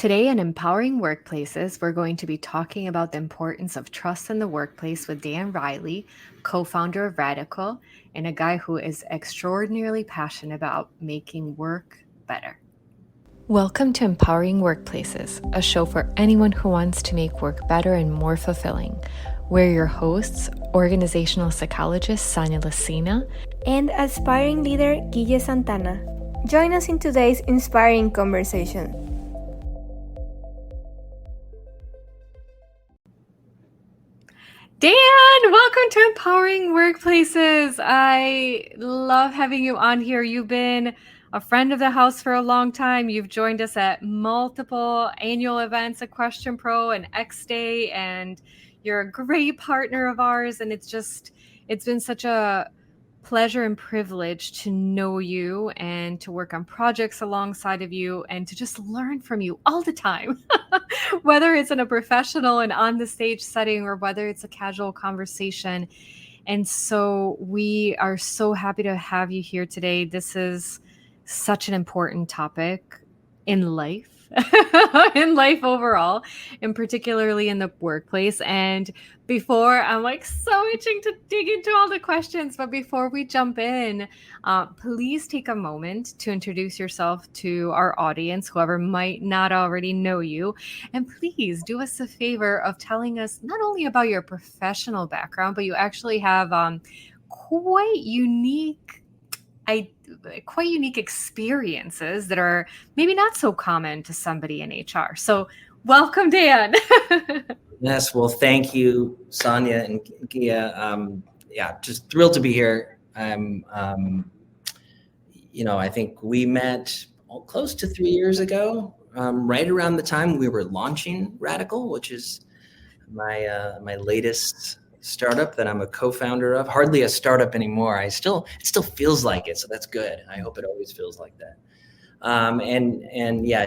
Today in Empowering Workplaces, we're going to be talking about the importance of trust in the workplace with Dan Riley, co-founder of RADICL, and a guy who is extraordinarily passionate about making work better. Welcome to Empowering Workplaces, a show for anyone who wants to make work better and more fulfilling. We're your hosts, organizational psychologist Sanya Lucina and aspiring leader Guille Santana. Join us in today's inspiring conversation. Dan, welcome to Empowering Workplaces. I love having you on here. You've been a friend of the house for a long time. You've joined us at multiple annual events at Question Pro and X Day, and you're a great partner of ours. And it's been such a pleasure and privilege to know you and to work on projects alongside of you and to just learn from you all the time, whether it's in a professional and on the stage setting or whether it's a casual conversation. And so we are so happy to have you here today. This is such an important topic in life. In life overall, and particularly in the workplace. And before, I'm so itching to dig into all the questions, but before we jump in, please take a moment to introduce yourself to our audience, whoever might not already know you. And please do us a favor of telling us not only about your professional background, but you actually have quite unique experiences that are maybe not so common to somebody in HR. So welcome, Dan. Yes, well, thank you, Sonia and Gia. Just thrilled to be here. I think we met close to 3 years ago, right around the time we were launching RADICL, which is my latest startup that I'm a co-founder of. Hardly a startup anymore. It still feels like it, so that's good. I hope it always feels like that.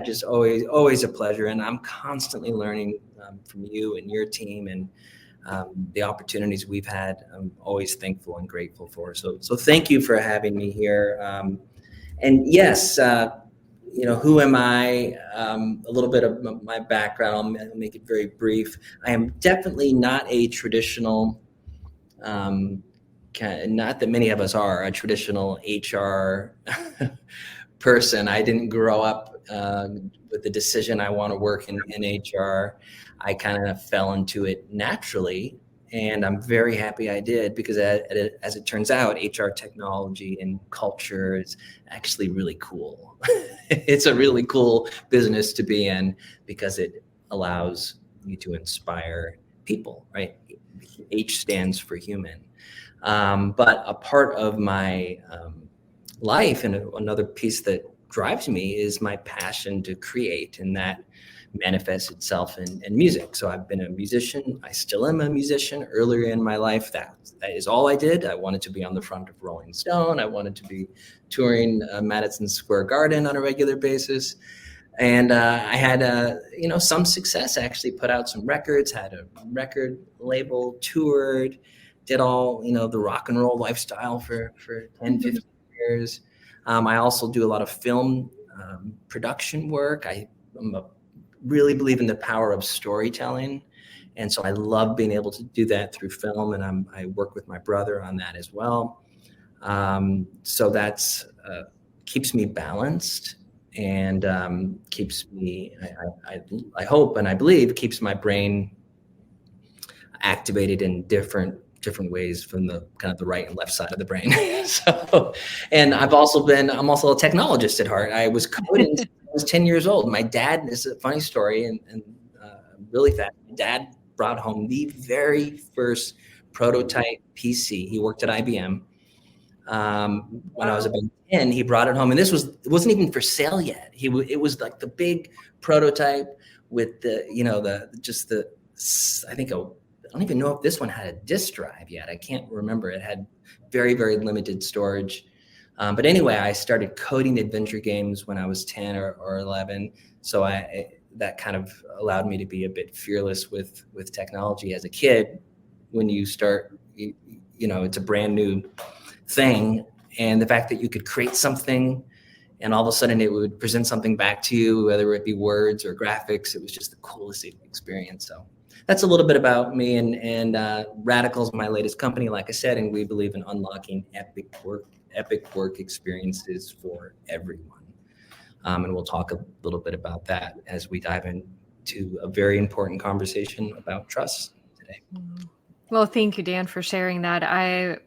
Just always a pleasure. And I'm constantly learning from you and your team, and the opportunities we've had. I'm always thankful and grateful for. So thank you for having me here. And yes, who am I? A little bit of my background. I'll make it very brief. I am definitely not a traditional, not that many of us are, a traditional HR person. I didn't grow up with the decision I want to work in HR. I kind of fell into it naturally. And I'm very happy I did, because as it turns out, HR technology and culture is actually really cool. It's a really cool business to be in because it allows you to inspire people, right? H stands for human. But a part of my life, and another piece that drives me, is my passion to create, and that manifests itself in music. So I've been a musician. I still am a musician. Earlier in my life, that is all I did. I wanted to be on the front of Rolling Stone. I wanted to be touring Madison Square Garden on a regular basis. And I had some success. I actually put out some records, had a record label, toured, did all, the rock and roll lifestyle for 10, 15 years. I also do a lot of film production work. Really believe in the power of storytelling. And so I love being able to do that through film. And I work with my brother on that as well. So that's keeps me balanced, and keeps me, I hope and I believe, keeps my brain activated in different ways from the kind of the right and left side of the brain. And I'm also a technologist at heart. I was coding since I was 10 years old. My dad, this is a funny story and really fast. My dad brought home the very first prototype PC. He worked at IBM. When I was about 10, he brought it home, and it wasn't even for sale yet. It was like the big prototype with the, I don't even know if this one had a disk drive yet. I can't remember. It had very, very limited storage. But anyway, I started coding adventure games when I was 10 or 11. So that kind of allowed me to be a bit fearless with technology as a kid. When you start, it's a brand new thing. And the fact that you could create something and all of a sudden it would present something back to you, whether it be words or graphics. It was just the coolest experience. So that's a little bit about me, and RADICL is my latest company, like I said, and we believe in unlocking epic work experiences for everyone. And we'll talk a little bit about that as we dive into a very important conversation about trust today. Well, thank you, Dan, for sharing that.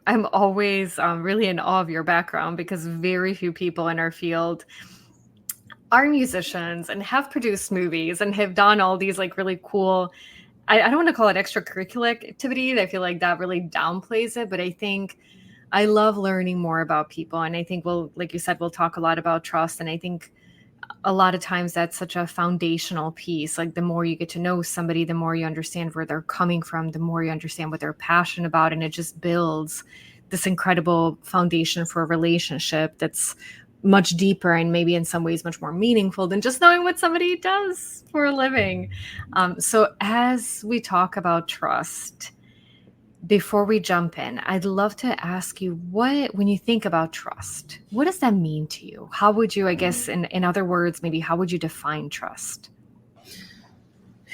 I'm always really in awe of your background, because very few people in our field are musicians and have produced movies and have done all these like really cool, I don't want to call it extracurricular activities. I feel like that really downplays it, but I think I love learning more about people. And I think like you said, we'll talk a lot about trust. And I think a lot of times that's such a foundational piece. Like the more you get to know somebody, the more you understand where they're coming from, the more you understand what they're passionate about. And it just builds this incredible foundation for a relationship that's much deeper and maybe in some ways much more meaningful than just knowing what somebody does for a living. So as we talk about trust, before we jump in, I'd love to ask you, when you think about trust, what does that mean to you? How would you, I guess, in other words, maybe how would you define trust?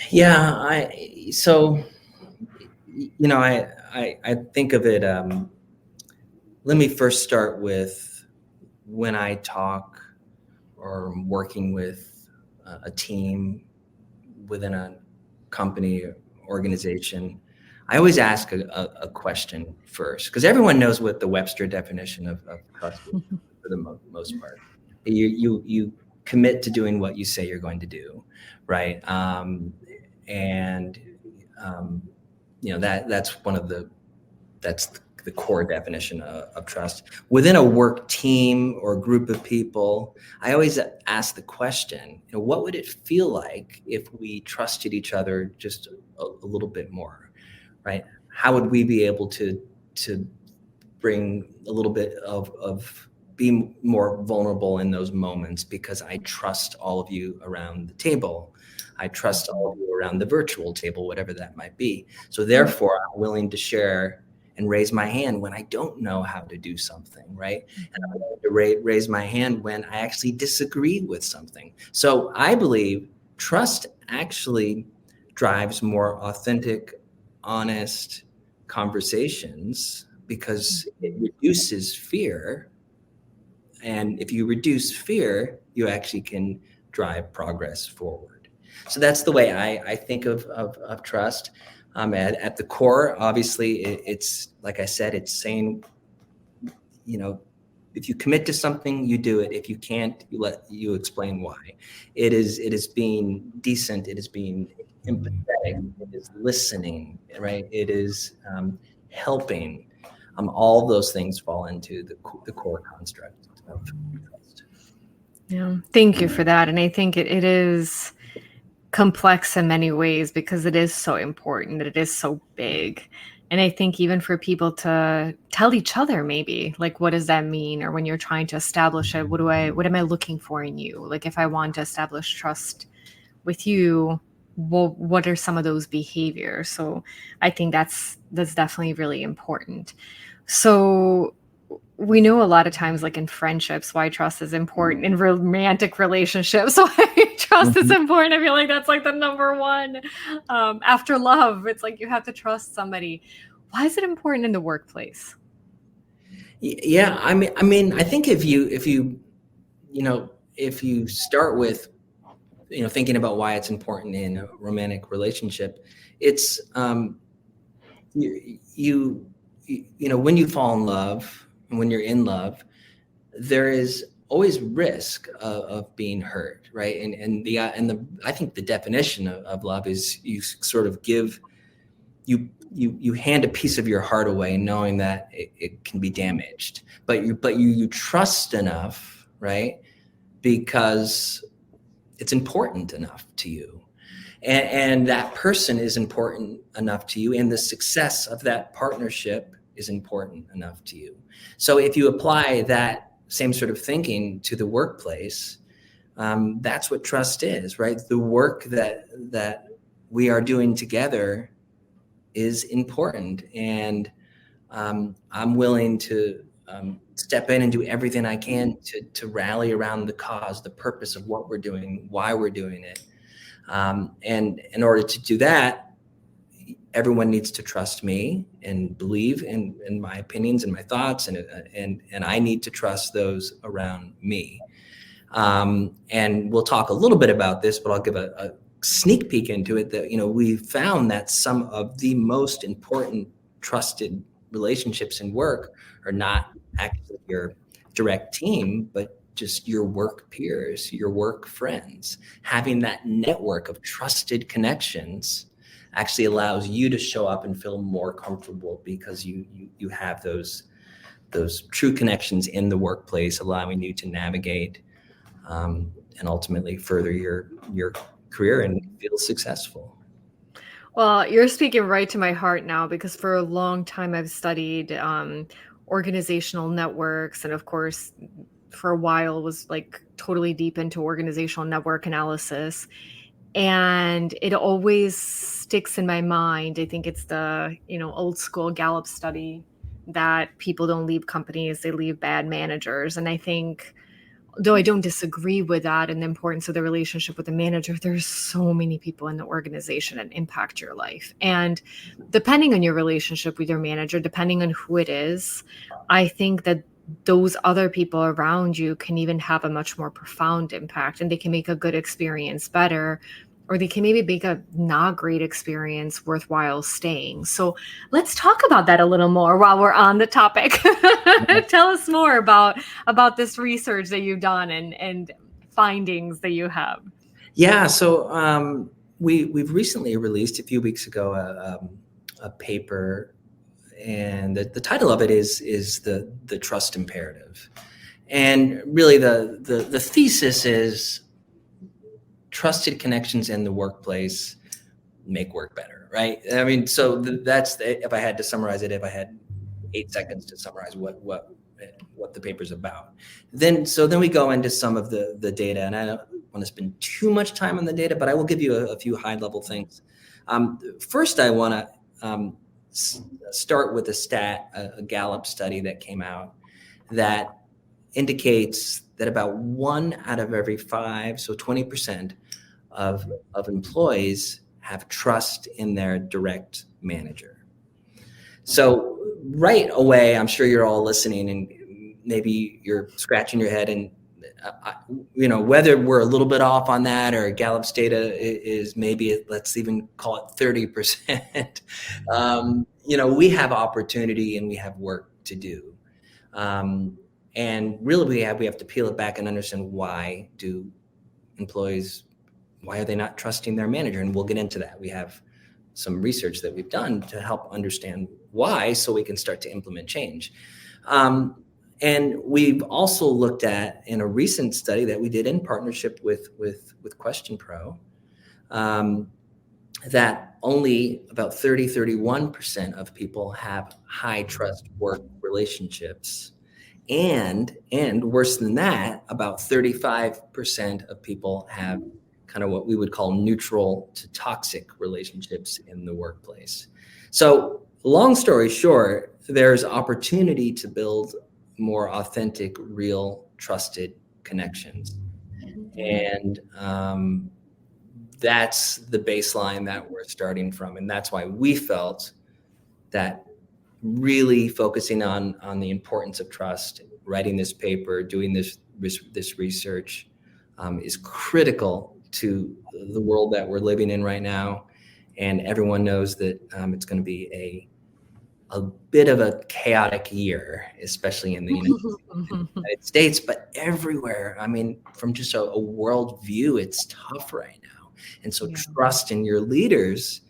Yeah, I think of it. Let me first start with when I talk or I'm working with a team within a company or organization. I always ask a question first, because everyone knows what the Webster definition of trust is for the most part. You commit to doing what you say you're going to do, right? That's the core definition of trust. Within a work team or group of people, I always ask the question, what would it feel like if we trusted each other just a little bit more, right? How would we be able to bring a little bit of be more vulnerable in those moments, because I trust all of you around the table. I trust all of you around the virtual table, whatever that might be. So therefore, I'm willing to share and raise my hand when I don't know how to do something, right? And I'm willing to raise my hand when I actually disagree with something. So I believe trust actually drives more authentic, honest conversations, because it reduces fear. And if you reduce fear, you actually can drive progress forward. So that's the way I think of trust. At the core, obviously, it's like I said, it's saying, if you commit to something, you do it. If you can't, you explain why. It is being decent. It is being empathetic. It is listening, right? It is helping. All those things fall into the core construct of trust. Yeah, thank you for that. And I think it is complex in many ways, because it is so important, that it is so big. And I think even for people to tell each other, maybe, like, what does that mean? Or when you're trying to establish it, what am I looking for in you? Like, if I want to establish trust with you, well, what are some of those behaviors? So I think that's definitely really important. So we know a lot of times, like in friendships, why trust is important, in romantic relationships, why trust is important. I feel like that's like the number one. After love, it's like you have to trust somebody. Why is it important in the workplace? Yeah, I mean, I think if you start with thinking about why it's important in a romantic relationship, it's when you fall in love, and when you're in love, there is always risk of being hurt, right? And I think the definition of love is you sort of give, you hand a piece of your heart away, knowing that it can be damaged, but you trust enough, right? Because it's important enough to you. And that person is important enough to you, and the success of that partnership is important enough to you. So if you apply that same sort of thinking to the workplace, that's what trust is, right? The work that we are doing together is important, and I'm willing to step in and do everything I can to rally around the cause, the purpose of what we're doing, why we're doing it. And in order to do that, everyone needs to trust me and believe in my opinions and my thoughts, and I need to trust those around me. And we'll talk a little bit about this, but I'll give a sneak peek into it that, we found that some of the most important trusted relationships in work are not actually your direct team, but just your work peers, your work friends. Having that network of trusted connections actually allows you to show up and feel more comfortable because you have those true connections in the workplace, allowing you to navigate and ultimately further your career and feel successful. Well, you're speaking right to my heart now, because for a long time I've studied organizational networks, and of course for a while was like totally deep into organizational network analysis. And it always sticks in my mind. I think it's the, old school Gallup study that people don't leave companies, they leave bad managers. And I think, though I don't disagree with that and the importance of the relationship with the manager, there's so many people in the organization that impact your life. And depending on your relationship with your manager, depending on who it is, I think that those other people around you can even have a much more profound impact, and they can make a good experience better, or they can maybe make a not great experience worthwhile staying. So let's talk about that a little more while we're on the topic. Tell us more about this research that you've done and findings that you have. Yeah, so we've recently released a few weeks ago a paper, and the title of it is the trust imperative. And really the thesis is trusted connections in the workplace make work better, right? I mean, so that's if I had to summarize it, if I had 8 seconds to summarize what the paper's about. Then we go into some of the data, and I don't want to spend too much time on the data, but I will give you a few high level things. First, I want to start with a Gallup study that came out that indicates that about 1 out of every 5, so 20% of employees have trust in their direct manager. So right away, I'm sure you're all listening and maybe you're scratching your head, and whether we're a little bit off on that or Gallup's data is maybe, let's even call it 30%. We have opportunity and we have work to do. And really we have to peel it back and understand why are they not trusting their manager? And we'll get into that. We have some research that we've done to help understand why, so we can start to implement change. And we've also looked at, in a recent study that we did in partnership with Question Pro, that only about 31% of people have high trust work relationships. And worse than that, about 35% of people have kind of what we would call neutral to toxic relationships in the workplace. So long story short, there's opportunity to build more authentic, real, trusted connections. And that's the baseline that we're starting from. And that's why we felt that really focusing on the importance of trust, writing this paper, doing this research is critical to the world that we're living in right now. And everyone knows that it's going to be a bit of a chaotic year, especially in the United States, but everywhere. I mean, from just a world view, it's tough right now. And so trust in your leaders,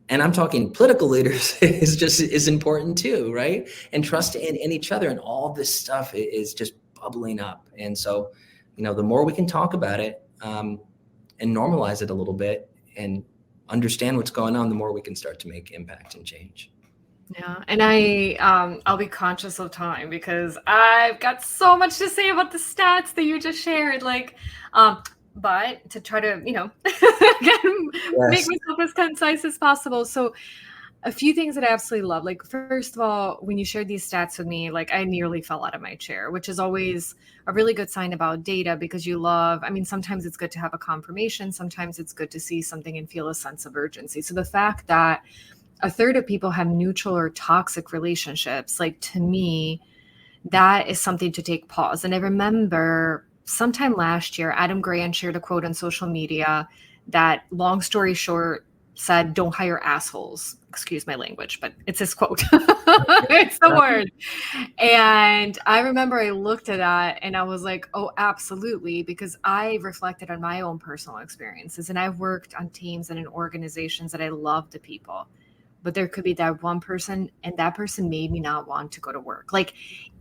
and I'm talking political leaders, is important too, right? And trust in each other, and all this stuff is just bubbling up. And so, the more we can talk about it and normalize it a little bit and understand what's going on, the more we can start to make impact and change. Yeah, and I'll be conscious of time because I've got so much to say about the stats that you just shared. But to try to, again, make myself as concise as possible. So A few things that I absolutely love. Like, first of all, when you shared these stats with me, like I nearly fell out of my chair, which is always a really good sign about data because you love, I mean, sometimes it's good to have a confirmation. Sometimes it's good to see something and feel a sense of urgency. So the fact that a third of people have neutral or toxic relationships, like to me, that is something to take pause. And I remember sometime last year, Adam Grant shared a quote on social media that, long story short, said, "Don't hire assholes." Excuse my language, but it's his quote. It's the word. And I remember I looked at that and I was like, oh, absolutely, because I reflected on my own personal experiences. And I've worked on teams and in organizations that I love the people. But there could be that one person, and that person made me not want to go to work. Like,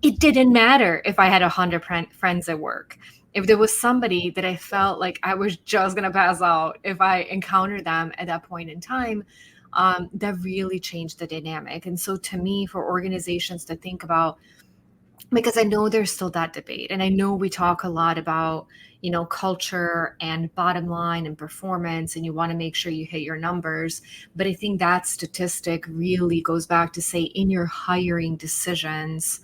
it didn't matter if I had 100 friends at work. If there was somebody that I felt like I was just going to pass out if I encountered them at that point in time, that really changed the dynamic. And so to me, for organizations to think about, because I know there's still that debate, and I know we talk a lot about, culture and bottom line and performance, and you want to make sure you hit your numbers. But I think that statistic really goes back to say, in your hiring decisions,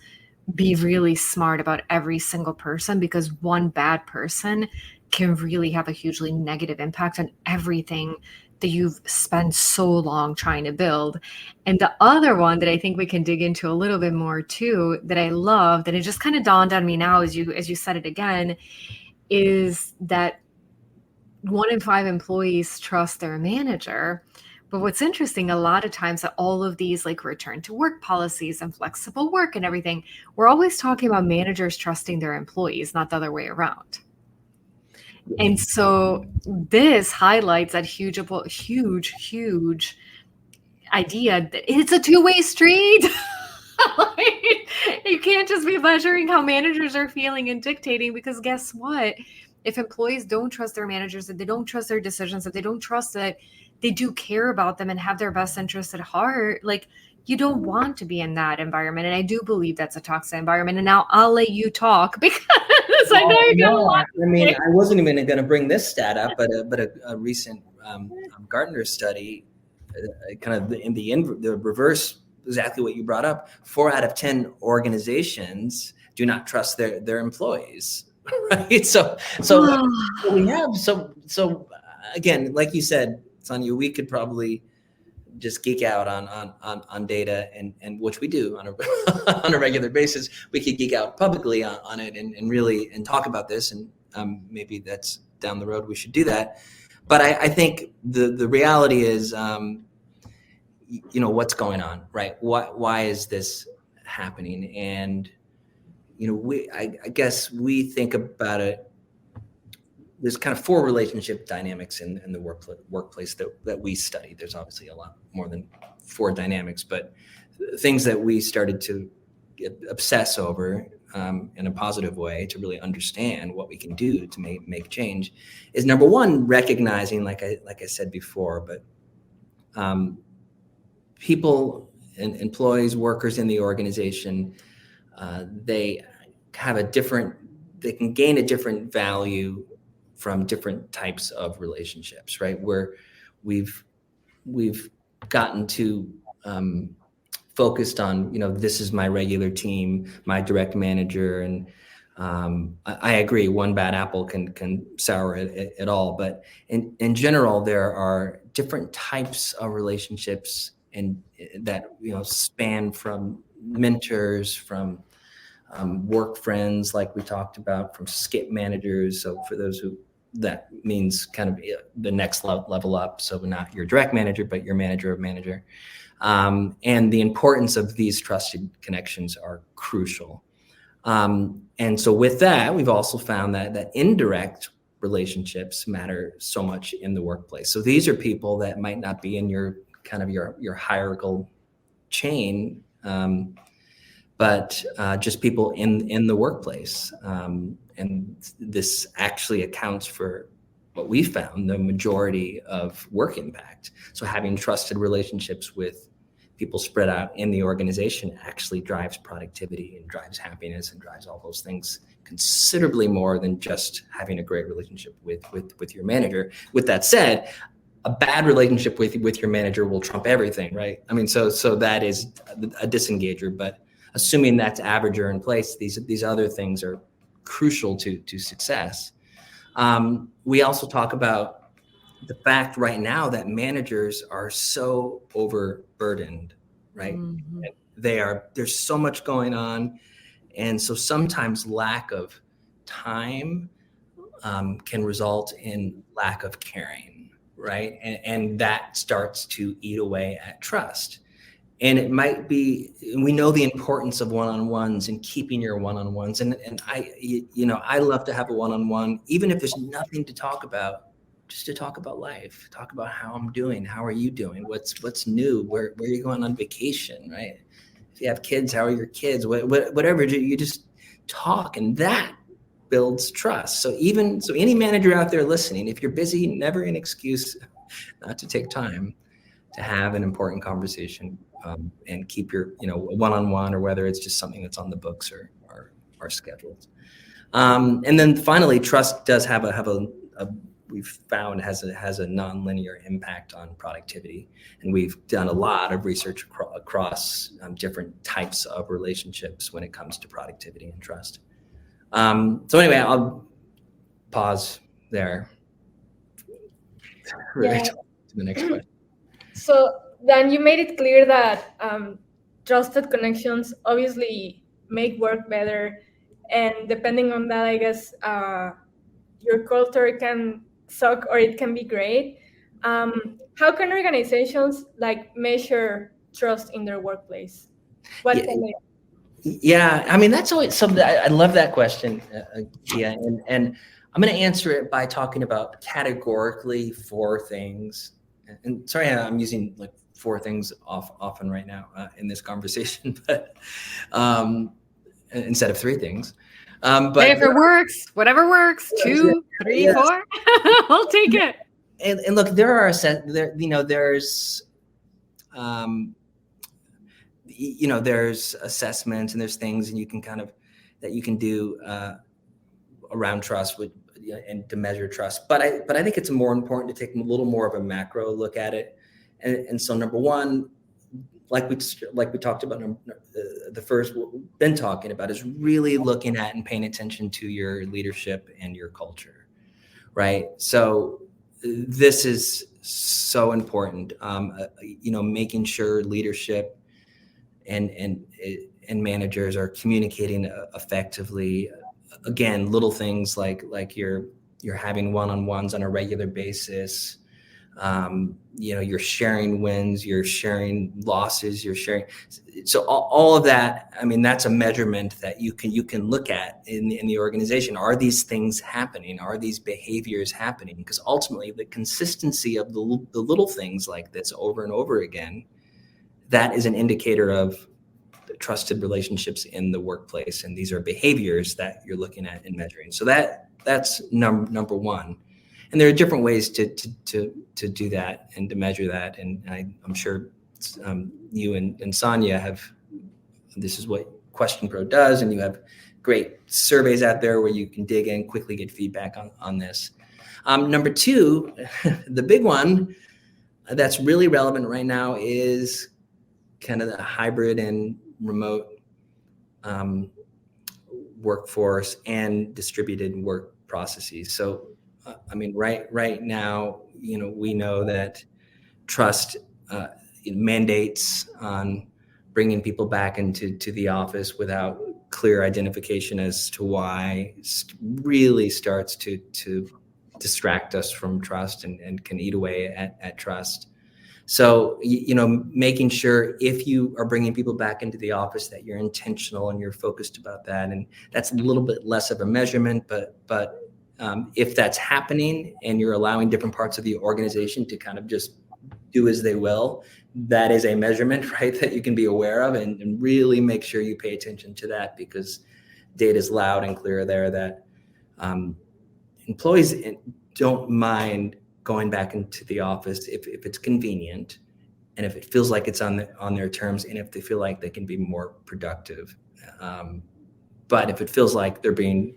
be really smart about every single person, because one bad person can really have a hugely negative impact on everything that you've spent so long trying to build. And the other one that I think we can dig into a little bit more too, that I love, that it just kind of dawned on me now as you said it again, is that 1 in 5 employees trust their manager. But what's interesting, a lot of times that all of these like return to work policies and flexible work and everything, we're always talking about managers trusting their employees, not the other way around. And so this highlights that huge idea that it's a two-way street. Like, you can't just be measuring how managers are feeling and dictating, because guess what? If employees don't trust their managers, if they don't trust their decisions, if they don't trust that they do care about them and have their best interests at heart, like, you don't want to be in that environment. And I do believe that's a toxic environment. And now I'll let you talk because I know you're going to want to. I mean, I wasn't even going to bring this stat up, but a recent Gartner study, kind of in the reverse, exactly what you brought up. 4 out of 10 organizations do not trust their employees, right? So we have so again, like you said, Sonia, we could probably just geek out on data, and which we do on a on a regular basis. We could geek out publicly on it and really talk about this, and maybe that's down the road we should do that. But I think the reality is, what's going on, right? Why is this happening? And I guess we think about it. There's kind of 4 relationship dynamics in the workplace that we study. There's obviously a lot more than 4 dynamics, but things that we started to obsess over in a positive way to really understand what we can do to make change is, number 1, recognizing, like I said before, but people and employees, workers in the organization, they can gain a different value from different types of relationships, right? Where we've gotten to focused on, this is my regular team, my direct manager, and I agree, one bad apple can sour it all. But in general, there are different types of relationships, and that span from mentors, from work friends, like we talked about, from skip managers. So for those that means kind of the next level up. So not your direct manager, but your manager of manager. And the importance of these trusted connections are crucial. And so with that, we've also found that indirect relationships matter so much in the workplace. So these are people that might not be in your kind of your hierarchical chain, but just people in the workplace. And this actually accounts for what we found, the majority of work impact. So having trusted relationships with people spread out in the organization actually drives productivity and drives happiness and drives all those things considerably more than just having a great relationship with your manager. With that said, a bad relationship with your manager will trump everything, right? I mean, so that is a disengager, but assuming that's average or in place, these other things are crucial to success. We also talk about the fact right now that managers are so overburdened, right? Mm-hmm. There's so much going on. And so sometimes lack of time can result in lack of caring, right? And that starts to eat away at trust. And it might be, we know the importance of one-on-ones and keeping your one-on-ones. And I love to have a one-on-one, even if there's nothing to talk about, just to talk about life, talk about how I'm doing. How are you doing? What's new? Where are you going on vacation, right? If you have kids, how are your kids? Whatever, you just talk, and that builds trust. So any manager out there listening, if you're busy, never an excuse not to take time to have an important conversation and keep your one-on-one, or whether it's just something that's on the books or scheduled. And then finally, trust does have a we've found has a nonlinear impact on productivity, and we've done a lot of research across different types of relationships when it comes to productivity and trust. So anyway, I'll pause there. Yeah. To the next question. So then you made it clear that trusted connections obviously make work better, and depending on that, I guess your culture can suck or it can be great. How can organizations measure trust in their workplace? What can they? Yeah, I mean, that's always something. I love that question, Kia, and I'm going to answer it by talking about categorically 4 things. And sorry, I'm using like 4 things often right now in this conversation, but instead of 3 things. But hey, if it works, whatever works, 2, 3, yes. 4, I'll take it. And look, there's there's assessments and there's things and you can that you can do around trust and to measure trust. But I think it's more important to take a little more of a macro look at it. And so number one, like we talked about, the first been talking about is really looking at and paying attention to your leadership and your culture, right? So this is so important. Making sure leadership and managers are communicating effectively. Again, little things like you're having one-on-ones on a regular basis. You're sharing wins, you're sharing losses, you're sharing. So all of that, I mean, that's a measurement that you can look at in the organization. Are these things happening? Are these behaviors happening? Because ultimately, the consistency of the little things like this over and over again, that is an indicator of trusted relationships in the workplace. And these are behaviors that you're looking at and measuring. So that's number one. And there are different ways to do that and to measure that. And I'm sure you and Sonia have, this is what Question Pro does, and you have great surveys out there where you can dig in, quickly get feedback on this. Number two, the big one that's really relevant right now is kind of the hybrid and remote workforce and distributed work processes. So, I mean, right now, we know that trust mandates on bringing people back into the office without clear identification as to why really starts to distract us from trust and can eat away at trust. So, making sure if you are bringing people back into the office that you're intentional and you're focused about that. And that's a little bit less of a measurement, but if that's happening and you're allowing different parts of the organization to kind of just do as they will, that is a measurement, right, that you can be aware of and really make sure you pay attention to that, because data is loud and clear there that employees don't mind going back into the office if it's convenient and if it feels like it's on their terms and if they feel like they can be more productive. But if it feels like they're being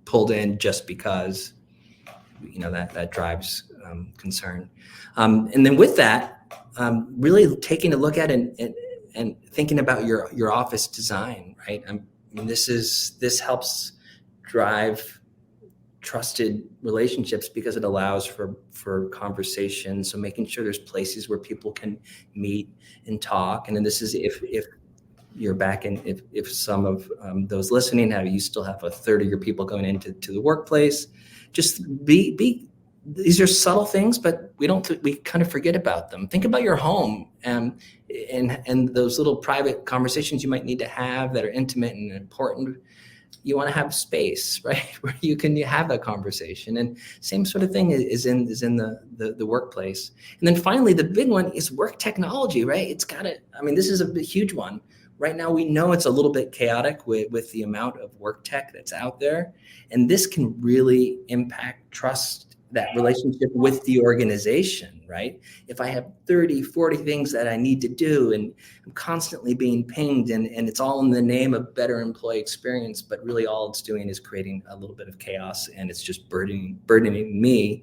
pulled in just because, that drives concern. And then with that, really taking a look at and thinking about your office design, right? I mean, this helps drive trusted relationships because it allows for conversation. So making sure there's places where people can meet and talk. And then this is if you're back in, if some of those listening you still have a third of your people going into the workplace, just be these are subtle things, but we kind of forget about them. Think about your home and those little private conversations you might need to have that are intimate and important. You want to have space, right, where you can have that conversation. And same sort of thing is in the workplace. And then finally, the big one is work technology, right? It's got to, I mean, this is a huge one. Right now, we know it's a little bit chaotic with the amount of work tech that's out there. And this can really impact trust, that relationship with the organization, right? If I have 30, 40 things that I need to do and I'm constantly being pinged and it's all in the name of better employee experience, but really all it's doing is creating a little bit of chaos and it's just burdening me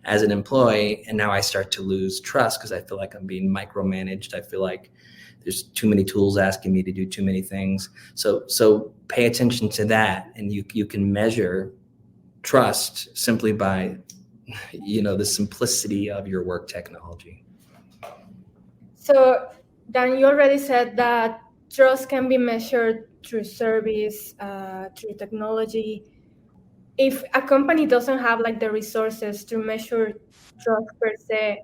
as an employee. And now I start to lose trust because I feel like I'm being micromanaged. I feel like there's too many tools asking me to do too many things. So pay attention to that, and you can measure trust simply by the simplicity of your work technology. So, Dan, you already said that trust can be measured through service, through technology. If a company doesn't have like the resources to measure trust per se,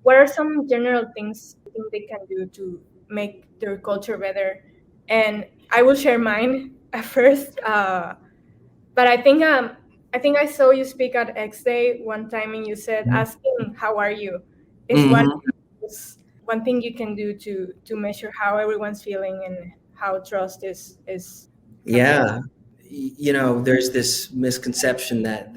what are some general things you think they can do to make their culture better? And I will share mine at first, but I think I saw you speak at X Day one time, and you said asking "How are you?" is one thing you can do to measure how everyone's feeling and how trust is. Yeah, there's this misconception that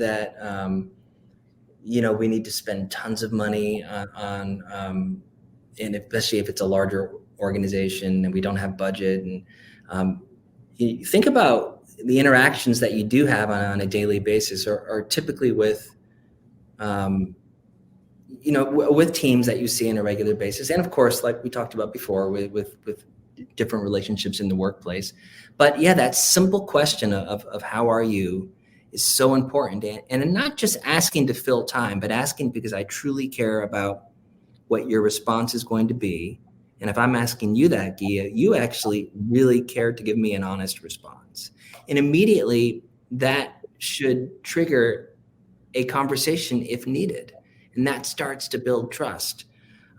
we need to spend tons of money on and especially if it's a larger organization and we don't have budget. And you think about the interactions that you do have on a daily basis are typically with with teams that you see on a regular basis, and of course, like we talked about before, with different relationships in the workplace. But yeah, that simple question of how are you is so important, and not just asking to fill time, but asking because I truly care about what your response is going to be. And if I'm asking you that, Gia, you actually really care to give me an honest response. And immediately that should trigger a conversation if needed. And that starts to build trust.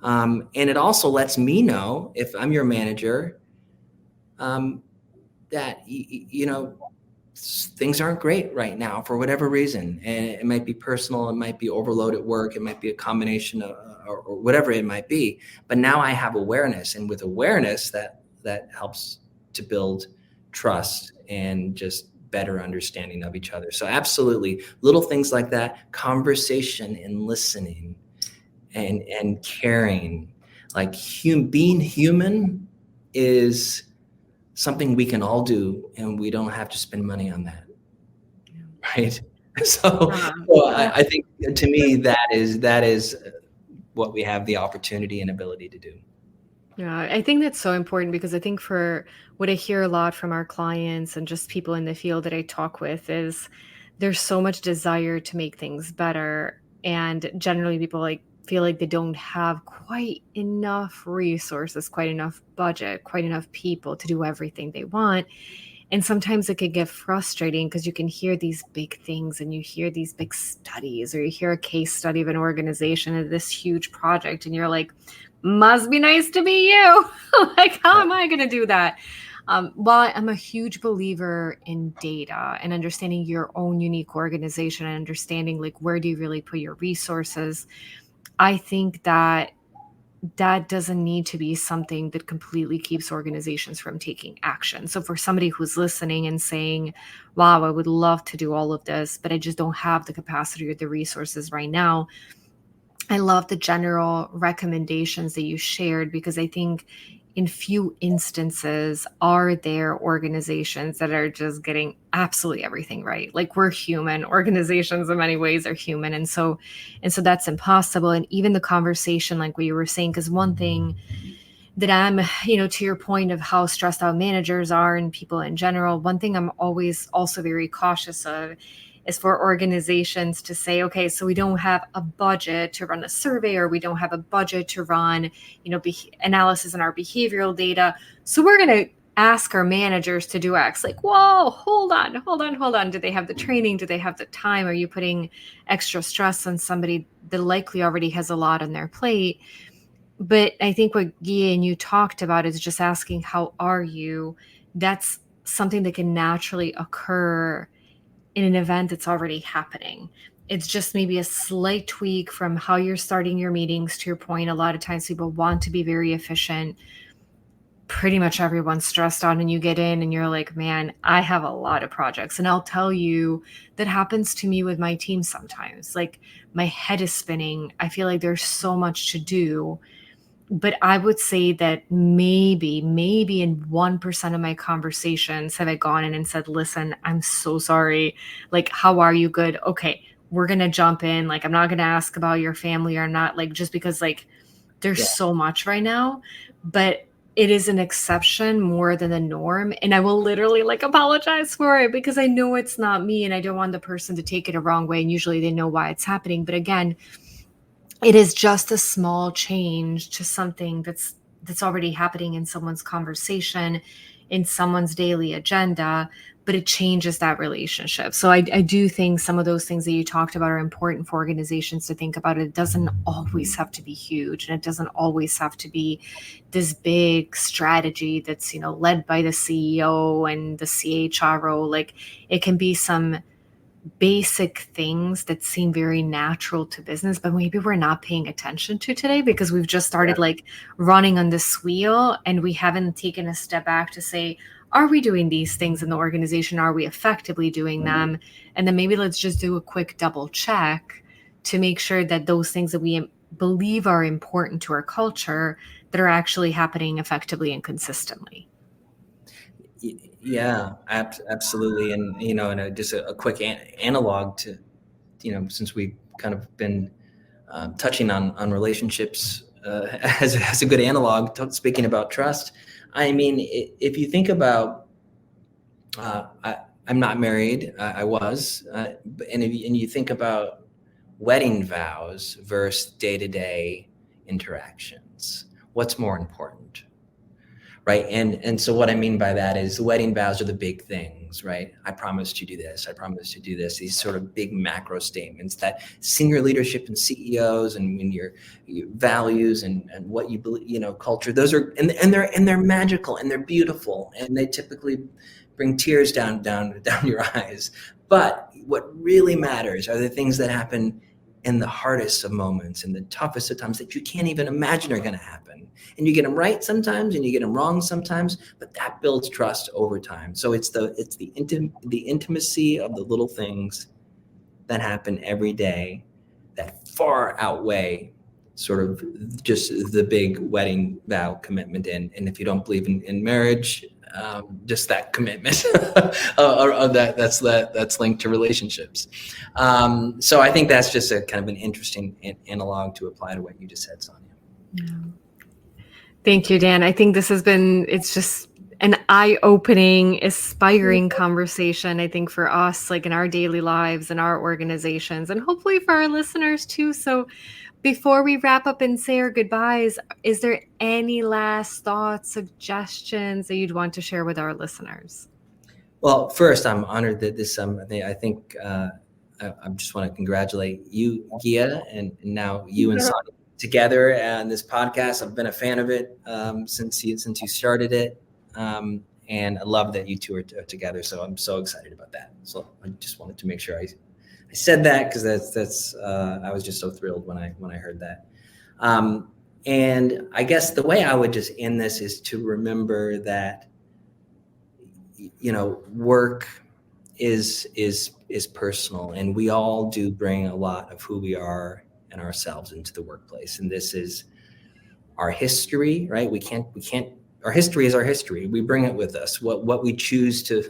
And it also lets me know, if I'm your manager, that, things aren't great right now for whatever reason. And it might be personal, it might be overload at work, it might be a combination of, or whatever it might be. But now I have awareness, and with awareness, that helps to build trust and just better understanding of each other. So absolutely, little things like that, conversation and listening and caring, like being human is something we can all do, and we don't have to spend money on that, right? So I think, to me, that is what we have the opportunity and ability to do. Yeah, I think that's so important, because I think for what I hear a lot from our clients and just people in the field that I talk with is there's so much desire to make things better. And generally people feel like they don't have quite enough resources, quite enough budget, quite enough people to do everything they want. And sometimes it can get frustrating because you can hear these big things and you hear these big studies, or you hear a case study of an organization of this huge project, and you're like, must be nice to be you. Like, how am I going to do that? While I'm a huge believer in data and understanding your own unique organization and understanding where do you really put your resources, I think that doesn't need to be something that completely keeps organizations from taking action. So for somebody who's listening and saying, wow, I would love to do all of this, but I just don't have the capacity or the resources right now, I love the general recommendations that you shared, because I think in few instances are there organizations that are just getting absolutely everything right. Like, we're human. Organizations in many ways are human. And so that's impossible. And even the conversation, like what you were saying, because one thing that I'm, to your point of how stressed out managers are and people in general, one thing I'm always also very cautious of is for organizations to say, okay, so we don't have a budget to run a survey, or we don't have a budget to run, analysis in our behavioral data. So we're going to ask our managers to do X. Like, whoa, hold on. Do they have the training? Do they have the time? Are you putting extra stress on somebody that likely already has a lot on their plate? But I think what Gia and you talked about is just asking, how are you? That's something that can naturally occur in an event that's already happening. It's just maybe a slight tweak from how you're starting your meetings. To your point, a lot of times people want to be very efficient. Pretty much everyone's stressed out, and you get in and you're like, man, I have a lot of projects. And I'll tell you, that happens to me with my team sometimes. Like, my head is spinning. I feel like there's so much to do. But I would say that maybe in 1% of my conversations have I gone in and said, listen, I'm so sorry. Like, how are you? Good. Okay, we're going to jump in. Like, I'm not going to ask about your family or not, like, just because like there's so much right now. But it is an exception more than the norm. And I will literally like apologize for it, because I know it's not me and I don't want the person to take it a wrong way. And usually they know why it's happening. But again, it is just a small change to something that's already happening in someone's conversation, in someone's daily agenda, but it changes that relationship. So I do think some of those things that you talked about are important for organizations to think about. It doesn't always have to be huge, and it doesn't always have to be this big strategy that's, led by the CEO and the CHRO. Like, it can be some basic things that seem very natural to business, but maybe we're not paying attention to today because we've just started like running on this wheel, and we haven't taken a step back to say, are we doing these things in the organization? Are we effectively doing them? And then maybe let's just do a quick double check to make sure that those things that we believe are important to our culture, that are actually happening effectively and consistently. Yeah, absolutely. And, just a quick analog to, since we've kind of been touching on relationships as a good analog, speaking about trust. I mean, if you think about, I'm not married, I was, and you think about wedding vows versus day-to-day interactions, what's more important? Right. And so what I mean by that is the wedding vows are the big things, right? I promise to do this. I promise to do this. These sort of big macro statements that senior leadership and CEOs and when your values and what you believe, culture, those are, and they're magical and they're beautiful. And they typically bring tears down your eyes. But what really matters are the things that happen in the hardest of moments and the toughest of times that you can't even imagine are going to happen. And you get them right sometimes and you get them wrong sometimes, but that builds trust over time. So it's the intimacy of the little things that happen every day that far outweigh sort of just the big wedding vow commitment. And if you don't believe in marriage, just that commitment or that's linked to relationships. So I think that's just a kind of an interesting analog to apply to what you just said, Sonia. Yeah. Thank you, Dan. I think this has been, it's just an eye-opening, aspiring conversation, I think, for us, like in our daily lives and our organizations, and hopefully for our listeners too. So before we wrap up and say our goodbyes, is there any last thoughts, suggestions that you'd want to share with our listeners? Well, first, I'm honored that this, I think I just want to congratulate you, Gia, and now you and Sonia together and this podcast. I've been a fan of it since you started it. And I love that you two are together. So I'm so excited about that. So I just wanted to make sure I said that because that's I was just so thrilled when I heard that. And I guess the way I would just end this is to remember that, work is personal, and we all do bring a lot of who we are and ourselves into the workplace. And this is our history, right? We can't our history is our history. We bring it with us. What we choose to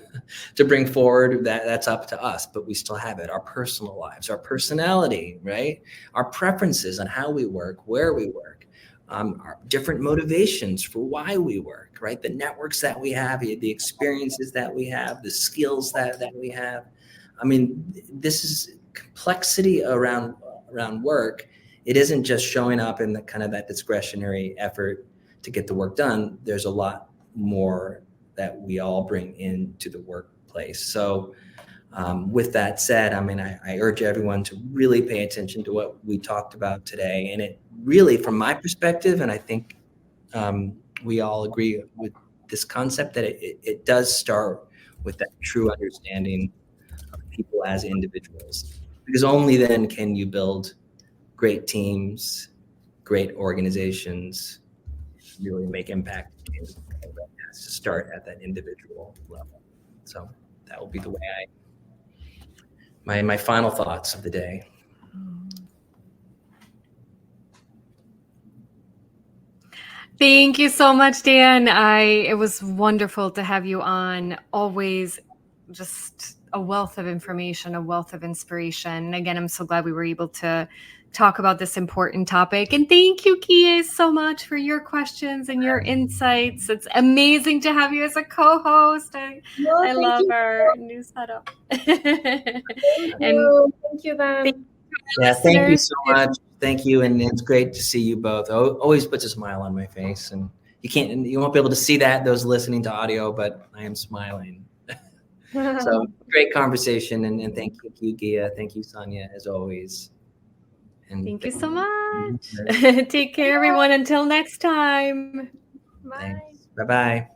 bring forward, that's up to us, but we still have it. Our personal lives, our personality, right? Our preferences on how we work, where we work, our different motivations for why we work, right? The networks that we have, the experiences that we have, the skills that we have. I mean, this is complexity around work. It isn't just showing up in the kind of that discretionary effort to get the work done. There's a lot more that we all bring into the workplace. So with that said, I mean, I urge everyone to really pay attention to what we talked about today. And it really, from my perspective, and I think we all agree with this concept, that it does start with that true understanding of people as individuals, because only then can you build great teams, great organizations, really make impact. It has to start at that individual level. So that will be the way my final thoughts of the day. Thank you so much, Dan. It was wonderful to have you on. Always just a wealth of information, a wealth of inspiration. Again, I'm so glad we were able to talk about this important topic. And thank you, Kia, so much for your questions and your insights. It's amazing to have you as a co-host. I love our new setup. Thank you, Dan. Thank you so much. Thank you, and it's great to see you both. Always puts a smile on my face, and you won't be able to see that, those listening to audio, but I am smiling. So great conversation, and thank you, Gia. Thank you, Sonia, as always. And thank you so much. Take care, everyone. Until next time. Bye. Bye-bye.